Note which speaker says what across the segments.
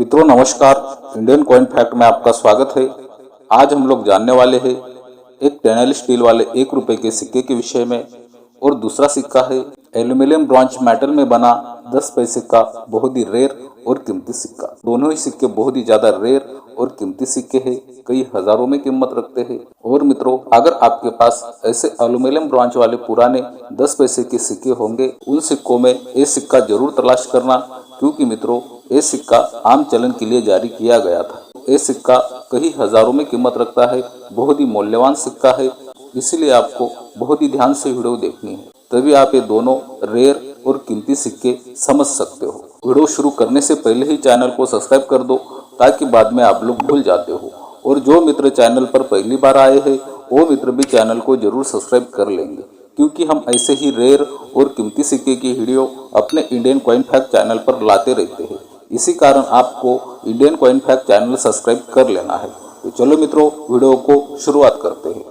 Speaker 1: मित्रों नमस्कार, Indian coin fact में आपका स्वागत है। आज हम लोग जानने वाले हैं एक स्टेनलेस स्टील वाले 1 रुपए के सिक्के के विषय में, और दूसरा सिक्का है एल्यूमिनियम ब्रॉन्ज मेटल में बना 10 पैसे का बहुत ही रेयर और कीमती सिक्का। दोनों ही सिक्के बहुत ही ज्यादा रेयर और कीमती सिक्के हैं, कई हजारों में कीमत रखते हैं। और मित्रों, अगर आपके पास ऐसे एल्यूमिनियम ब्रॉन्ज वाले पुराने 10 पैसे के सिक्के होंगे, उन सिक्कों में ये सिक्का जरूर तलाश करना, क्योंकि मित्रों ये सिक्का आम चलन के लिए जारी किया गया था। ये सिक्का कई हजारों में कीमत रखता है, बहुत ही मूल्यवान सिक्का है, इसलिए आपको बहुत ही ध्यान से वीडियो देखनी है, तभी आप ये दोनों रेयर और कीमती सिक्के समझ सकते हो। वीडियो शुरू करने से पहले ही चैनल को सब्सक्राइब कर दो, ताकि बाद में आप लोग भूल जाते हो। और जो मित्र चैनल पर पहली बार आए हैं, वो मित्र भी चैनल को जरूर सब्सक्राइब कर लेंगे, क्योंकि हम ऐसे ही रेयर और कीमती सिक्के की वीडियो अपने इंडियन कॉइन फैक्ट चैनल पर लाते रहते हैं। इसी कारण आपको Indian coin fact channel subscribe कर लेना है। तो चलो मित्रों, वीडियो को शुरुआत करते हैं।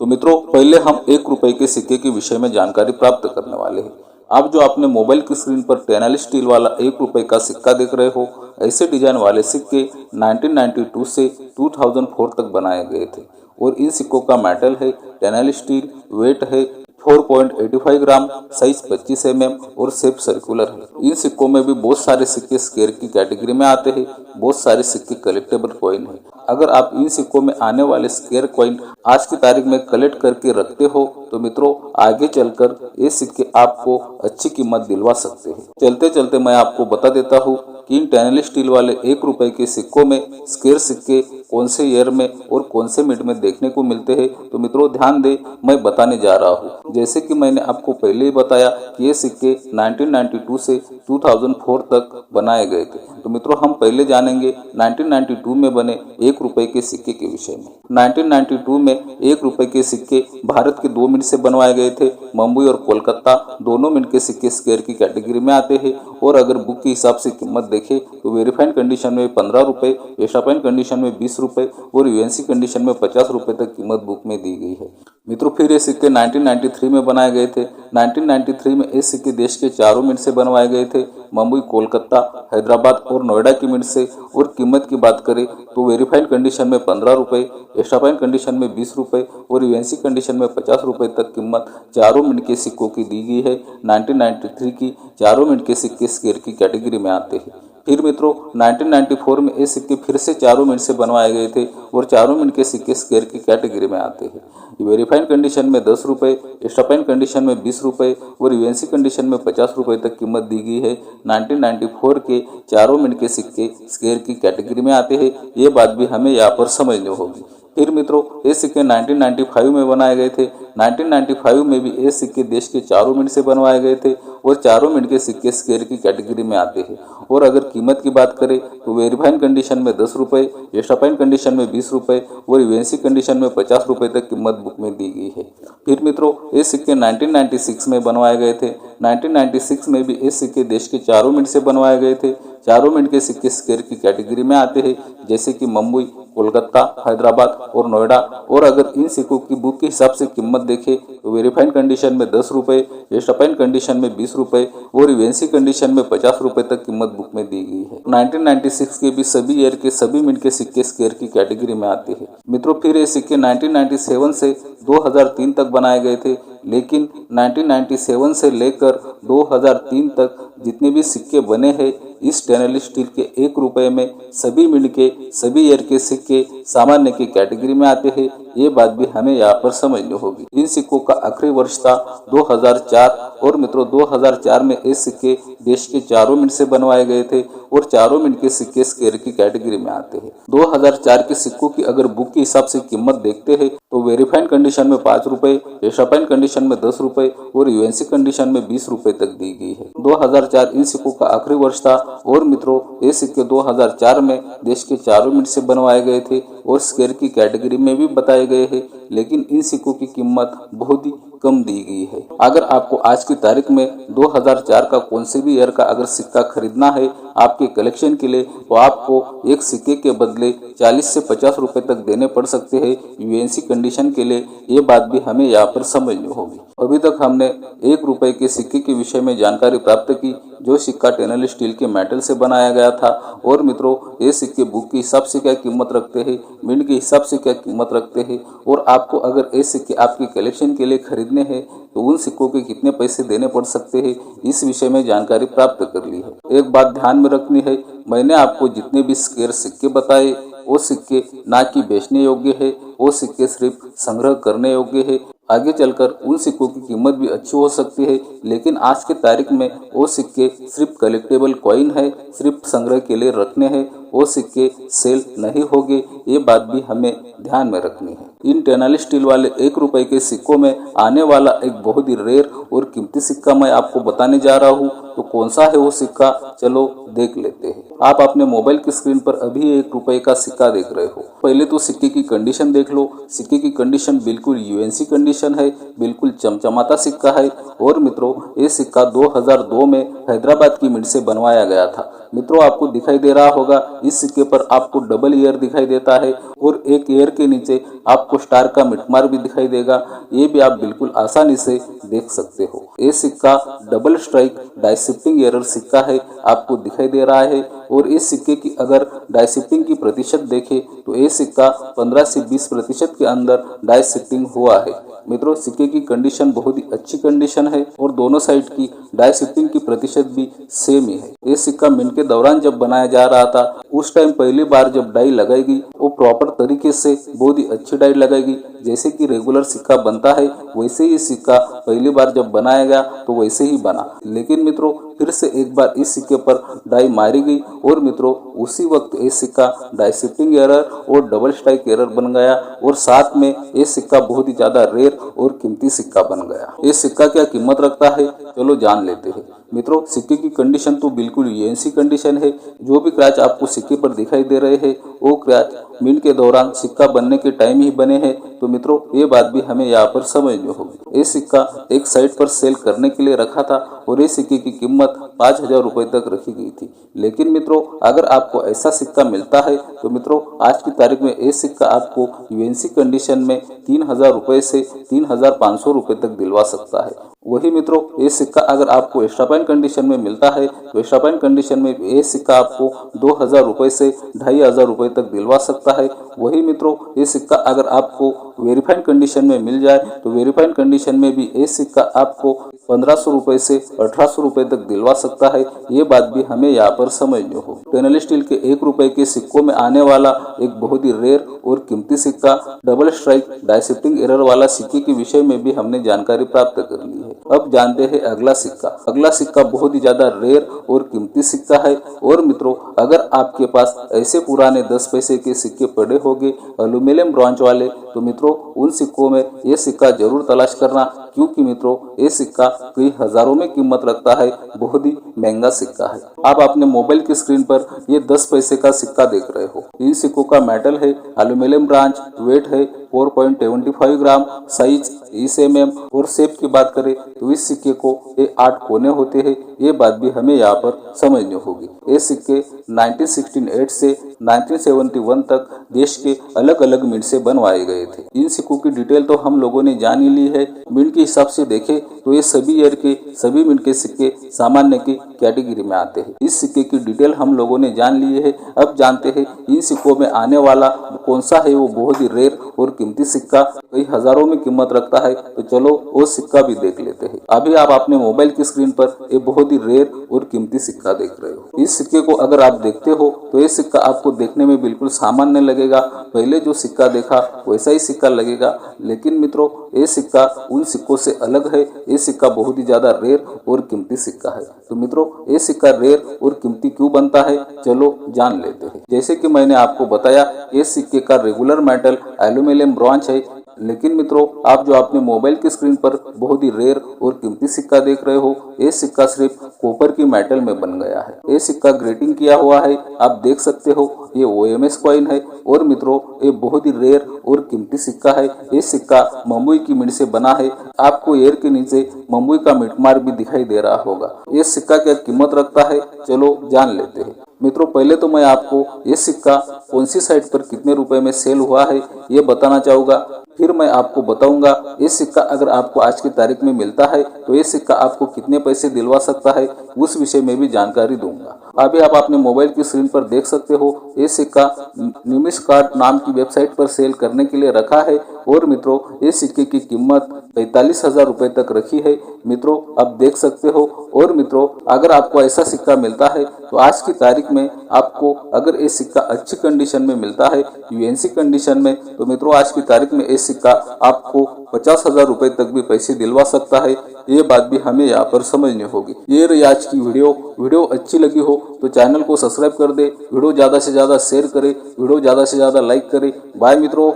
Speaker 1: तो मित्रों, पहले हम 1 रुपए के सिक्के के विषय में जानकारी प्राप्त करने वाले हैं। आप जो अपने मोबाइल की स्क्रीन पर स्टेनलेस स्टील वाला 1 रुपए का सिक्का देख रहे हो, ऐसे डिजाइन वाले सिक्के 1992 से 2004 तक बनाए गए थे। और इन सिक्कों का मेटल है स्टेनलेस स्टील, वेट है 4.85 ग्राम, साइज 25 mm और शेप सर्कुलर है। इन सिक्कों में भी बहुत सारे सिक्के स्क्वायर की कैटेगरी में आते हैं, बहुत सारे सिक्के कलेक्टेबल कॉइन है। अगर आप इन सिक्कों में आने वाले स्क्वायर कॉइन आज की तारीख में कलेक्ट करके रखते हो, तो मित्रों आगे चलकर ये सिक्के आपको अच्छी कीमत दिलवा सकते हैं। चलते चलते मैं आपको बता देता हूँ कि इन स्टेनलेस स्टील वाले 1 रुपए के सिक्कों में स्क्वायर सिक्के कौन से ईयर में और कौन से मिनट में देखने को मिलते हैं। तो मित्रों ध्यान दे, मैं बताने जा रहा हूँ। जैसे कि मैंने आपको पहले ही बताया कि ये सिक्के 1992 से 2004 तक बनाए गए थे। तो मित्रों हम पहले जानेंगे 1992 में बने 1 रुपए के सिक्के के विषय में। 1992 में 1 रुपए के सिक्के भारत के 2 मिनट से बनवाए गए थे। मुंबई और कोलकाता दोनों मिनट के सिक्के स्क्वायर की कैटेगरी में आते हैं। और अगर बुक के हिसाब से कीमत देखें तो वेरीफाइड कंडीशन में 15 रुपए, एस्टापाइन कंडीशन में 20 रुपए और यूएनसी कंडीशन में 50 रुपए तक कीमत बुक में दी गई है। मित्रों फिर ये सिक्के 1993 में बनाए गए थे। 1993 में ये सिक्के देश के 4 मिनट से बनवाए गए थे, मुंबई, कोलकाता, हैदराबाद और नोएडा की मिनट से। और कीमत की बात करें तो वेरीफाइड कंडीशन में 15 रुपए, एस्टापाइन कंडीशन में 20 रुपए और यूएनसी कंडीशन में 50 रुपए तक कीमत 4 मिनट के सिक्कों की दी गई है। 1993 की 4 मिनट के सिक्के स्क्वायर की कैटेगरी में आते हैं। फिर मित्रों 1994 में ये सिक्के फिर से 4 मिनट से बनवाए गए थे और 4 मिनट के सिक्के स्क्वायर की कैटेगरी में आते हैं। वेरीफाइड कंडीशन में 10 रुपए, एस्टापाइन कंडीशन में 20 रुपए और यूएनसी कंडीशन में 50 रुपए तक कीमत दी गई है। 1994 के 4 मिनट के सिक्के स्क्वायर की कैटेगरी में आते हैं। ये बात भी हमें यहाँ पर समझनी होगी। फिर मित्रों ये सिक्के 1995 में बनाए गए थे। 1995 में भी ये सिक्के देश के 4 मिनट से बनवाए गए थे और 4 मिनट के सिक्के स्क्वायर की कैटेगरी में आते हैं। और अगर कीमत की बात करें तो वेरीफाइड कंडीशन में 10 रुपए, एस्टापाइन कंडीशन में 20 रुपए और यूएनसी कंडीशन में 50 रुपए तक कीमत बुक में दी गई है। फिर मित्रों ये सिक्के 1996 में बनवाए गए थे। 1996 में भी ये सिक्के देश के 4 मिनट से बनवाए गए थे। 4 मिनट के सिक्के स्क्वायर की कैटेगरी में आते हैं, जैसे कि मुंबई, कोलकाता, हैदराबाद और नोएडा। और अगर इन सिक्कों की बुक के हिसाब से कीमत देखें तो वेरीफाइड कंडीशन में 10 रुपए, एस्टापाइन कंडीशन में 20 रुपए और यूएनसी कंडीशन में 50 रुपए तक कीमत बुक में दी गई है। 1996 के भी सभी ईयर के सभी मिनट के सिक्के स्क्वायर की कैटेगरी में आते हैं। मित्रों फिर ये सिक्के 1997 से 2003 तक बनाए गए थे, लेकिन 1997 से लेकर 2003 तक जितने भी सिक्के बने हैं इस स्टेनलेस स्टील के 1 रुपए में सभी मिनट के सभी ईयर के सिक्के सामान्य की कैटेगरी में आते हैं। ये बात भी हमें यहाँ पर समझनी होगी। इन सिक्कों का आखिरी वर्ष था 2004। और मित्रों 2004 में ये सिक्के देश के 4 मिनट से बनवाए गए थे और 4 मिनट के सिक्के स्क्वायर की कैटेगरी में आते हैं। 2004 के सिक्कों की अगर बुक के हिसाब से कीमत देखते हैं तो वेरीफाइड कंडीशन में 5 रुपए, एस्टापाइन कंडीशन में 10 रुपए और यूएनसी कंडीशन में 20 रुपए तक दी गई है। 2004 इन सिक्कों का आखिरी वर्ष था। और मित्रों ये सिक्के 2004 में देश के 4 मिनट से बनवाए गए थे और स्क्वायर की कैटेगरी में भी बताए गए हैं, लेकिन इन सिक्कों की कीमत बहुत ही कम दी गई है। अगर आपको आज की तारीख में 2004 का कौन से भी ईयर का अगर सिक्का खरीदना है आपके कलेक्शन के लिए, तो आपको एक सिक्के के बदले 40 से 50 रुपए तक देने पड़ सकते हैं यूएनसी कंडीशन के लिए। ये बात भी हमें यहाँ पर समझनी होगी। अभी तक हमने 1 रुपए के सिक्के के विषय में जानकारी प्राप्त की, जो सिक्का स्टेनलेस स्टील के मेटल से बनाया गया था। और मित्रों, ये सिक्के बुक के हिसाब से क्या कीमत रखते हैं, मिंट के हिसाब से क्या कीमत रखते हैं, और आपको अगर ये सिक्के आपके कलेक्शन के लिए खरीदने हैं तो उन सिक्कों के कितने पैसे देने पड़ सकते हैं, इस विषय में जानकारी प्राप्त कर ली है। एक बात ध्यान में रखनी है, मैंने आपको जितने भी स्क्वायर सिक्के बताए वो सिक्के ना कि बेचने योग्य है, वो सिक्के सिर्फ संग्रह करने योग्य है। आगे चलकर उन सिक्कों की कीमत भी अच्छी हो सकती है, लेकिन आज के तारीख में वो सिक्के सिर्फ कलेक्टेबल कॉइन है, सिर्फ संग्रह के लिए रखने हैं, वो सिक्के सेल नहीं होंगे। ये बात भी हमें ध्यान में रखनी है। इन स्टेनलेस स्टील वाले 1 रुपए के सिक्कों में आने वाला एक बहुत ही रेयर और कीमती सिक्का मैं आपको बताने जा रहा हूँ। तो कौन सा है वो सिक्का, चलो देख लेते हैं। आप अपने मोबाइल की स्क्रीन पर अभी 1 रुपए का सिक्का देख रहे हो। पहले तो सिक्के की कंडीशन देख लो। सिक्के की कंडीशन बिल्कुल यूएनसी कंडीशन है, बिल्कुल चमचमाता सिक्का है। और मित्रों, ये सिक्का 2002 में हैदराबाद की मिंट से बनवाया गया था। मित्रों, आपको दिखाई दे रहा होगा इस सिक्के पर आपको डबल ईयर दिखाई देता है और एक ईयर के नीचे आपको स्टार का मिटमार भी दिखाई देगा। ये भी आप बिल्कुल आसानी से देख सकते हो। ये सिक्का double strike die shifting error सिक्का है, आपको दिखाई दे रहा है। और इस सिक्के की अगर डाई शिफ्टिंग की प्रतिशत देखें तो ये सिक्का 15 से 20% के अंदर डाई शिफ्टिंग हुआ है। मित्रों, सिक्के की कंडीशन बहुत ही अच्छी कंडीशन है और दोनों साइड की डाई शिफ्टिंग की प्रतिशत भी सेम ही है। ये सिक्का मिंट के दौरान जब बनाया जा रहा था उस टाइम पहली बार जब डाई लगाई गई वो प्रॉपर तरीके से बहुत ही अच्छी डाई लगाई गई। जैसे कि रेगुलर सिक्का बनता है वैसे ही सिक्का पहली बार जब बनाया गया तो वैसे ही बना। लेकिन मित्रों, फिर से एक बार इस सिक्के पर डाई मारी गई और मित्रों उसी वक्त ये सिक्का डाई शिफ्टिंग एरर और डबल स्ट्राइक एरर बन गया और साथ में ये सिक्का बहुत ही ज्यादा रेयर और कीमती सिक्का बन गया। ये सिक्का क्या कीमत रखता है, चलो जान लेते हैं। मित्रों, सिक्के की कंडीशन तो बिल्कुल यूएनसी कंडीशन है। जो भी क्रैच आपको सिक्के पर दिखाई दे रहे हैं वो क्रैच मिंट के दौरान सिक्का बनने के टाइम ही बने हैं। तो मित्रों, ये बात भी हमें यहाँ पर समझनी होगी। ये सिक्का एक साइट पर सेल करने के लिए रखा था और ये सिक्के की कीमत 5000 रुपए तक रखी गई थी। लेकिन मित्रों, अगर आपको ऐसा सिक्का मिलता है तो मित्रों आज की तारीख में ये सिक्का आपको यूएनसी कंडीशन में 3000 रुपए से 3500 रुपए तक दिलवा सकता है। वही मित्रों, ये सिक्का अगर आपको एक्स्ट्रा फाइन कंडीशन में मिलता है तो एक्स्ट्रा फाइन कंडीशन में ये सिक्का आपको 2000 रुपए से 2500 रुपए तक दिलवा सकता है। वही मित्रों, ये सिक्का अगर आपको वेरीफाइड कंडीशन में मिल जाए तो वेरीफाइड कंडीशन में भी ये सिक्का आपको 1500 रुपए से 1800 रुपए तक दिलवा सकता है। ये बात भी हमें यहाँ पर समझनी होगी। स्टेनलेस स्टील के 1 रुपए के सिक्कों में आने वाला एक बहुत ही रेयर और कीमती सिक्का double strike die shifting error वाला सिक्के के विषय में भी हमने जानकारी प्राप्त कर ली है। अब जानते हैं अगला सिक्का। अगला सिक्का बहुत ही ज्यादा रेयर और कीमती सिक्का है। और मित्रों, अगर आपके पास ऐसे पुराने 10 पैसे के सिक्के पड़े होंगे एल्यूमिनियम ब्रॉन्ज वाले, तो मित्रों उन सिक्कों में ये सिक्का जरूर तलाश करना, क्योंकि मित्रों ये सिक्का कई हजारों में कीमत रखता है, बहुत ही महंगा सिक्का है। आप अपने मोबाइल की स्क्रीन पर ये 10 पैसे का सिक्का देख रहे हो। इन सिक्कों का मेटल है एल्यूमिनियम ब्रॉन्ज, वेट है 4.75 ग्राम, साइज 30 mm और शेप की बात करें तो इस सिक्के को ये 8 कोने होते हैं। ये बात भी हमें यहाँ पर समझनी होगी। ये सिक्के 1968 से 1971 तक देश के अलग अलग मिंट से बनवाए गए थे। इन सिक्कों की डिटेल तो हम लोगों ने जान ही ली है। मिंट के हिसाब से देखें तो ये सभी ईयर के सभी मिंट के सिक्के सामान्य की कैटेगरी में आते हैं। इस सिक्के की डिटेल हम लोगों ने जान ली है। अब जानते हैं इन सिक्कों में आने वाला कौन सा है वो बहुत ही रेयर और कीमती सिक्का, कई हजारों में कीमत रखता है। तो चलो वो सिक्का भी देख लेते हैं। अभी आप अपने मोबाइल की स्क्रीन पर ये बहुत ही रेयर और कीमती सिक्का देख रहे हो। इस सिक्के को अगर आप देखते हो तो ये सिक्का आपको देखने में बिल्कुल सामान्य लगेगा। पहले जो सिक्का देखा वैसा ही सिक्का लगेगा, लेकिन मित्रों ये सिक्का उन सिक्कों से अलग है। ये सिक्का बहुत ही ज्यादा रेयर और कीमती सिक्का है। तो मित्रों ये सिक्का रेयर और कीमती क्यों बनता है, चलो जान लेते हैं। जैसे कि मैंने आपको बताया, ये सिक्के का रेगुलर मेटल एल्यूमिनियम ब्रॉन्ज है, लेकिन मित्रों, आप जो अपने मोबाइल की स्क्रीन पर बहुत ही रेयर और कीमती सिक्का देख रहे हो, ये सिक्का सिर्फ कॉपर की मेटल में बन गया है। ये सिक्का ग्रेटिंग किया हुआ है, आप देख सकते हो। ये OMS कॉइन है और मित्रों, ये बहुत ही रेयर और कीमती सिक्का है। ये सिक्का बम्बई की मिंट से बना है। आपको एयर के नीचे बम्बई का मिंट मार्क भी दिखाई दे रहा होगा। ये सिक्का क्या कीमत रखता है, चलो जान लेते हैं। मित्रों, पहले तो मैं आपको ये सिक्का कौन सी साइट पर कितने रुपए में सेल हुआ है ये बताना चाहूँगा। फिर मैं आपको बताऊंगा ये सिक्का अगर आपको आज की तारीख में मिलता है तो ये सिक्का आपको कितने पैसे दिलवा सकता है, उस विषय में भी जानकारी दूंगा। अभी आप अपने मोबाइल की स्क्रीन पर देख सकते हो, ये सिक्का निमिष कार्ड नाम की वेबसाइट पर सेल करने के लिए रखा है और मित्रों, ये सिक्के की कीमत 45,000 रुपए तक रखी है। मित्रों, आप देख सकते हो। और मित्रों, अगर आपको ऐसा सिक्का मिलता है तो आज की तारीख में आपको अगर ये सिक्का अच्छी कंडीशन में मिलता है, UNC कंडीशन में, तो मित्रों आज की तारीख में ये सिक्का आपको 50,000 रुपए तक भी पैसे दिलवा सकता है। ये बात भी हमें यहाँ पर समझनी होगी। ये रही आज की वीडियो अच्छी लगी हो तो चैनल को सब्सक्राइब कर दे, वीडियो ज्यादा से ज्यादा शेयर करे, वीडियो ज्यादा से ज्यादा लाइक करे। बाय मित्रों।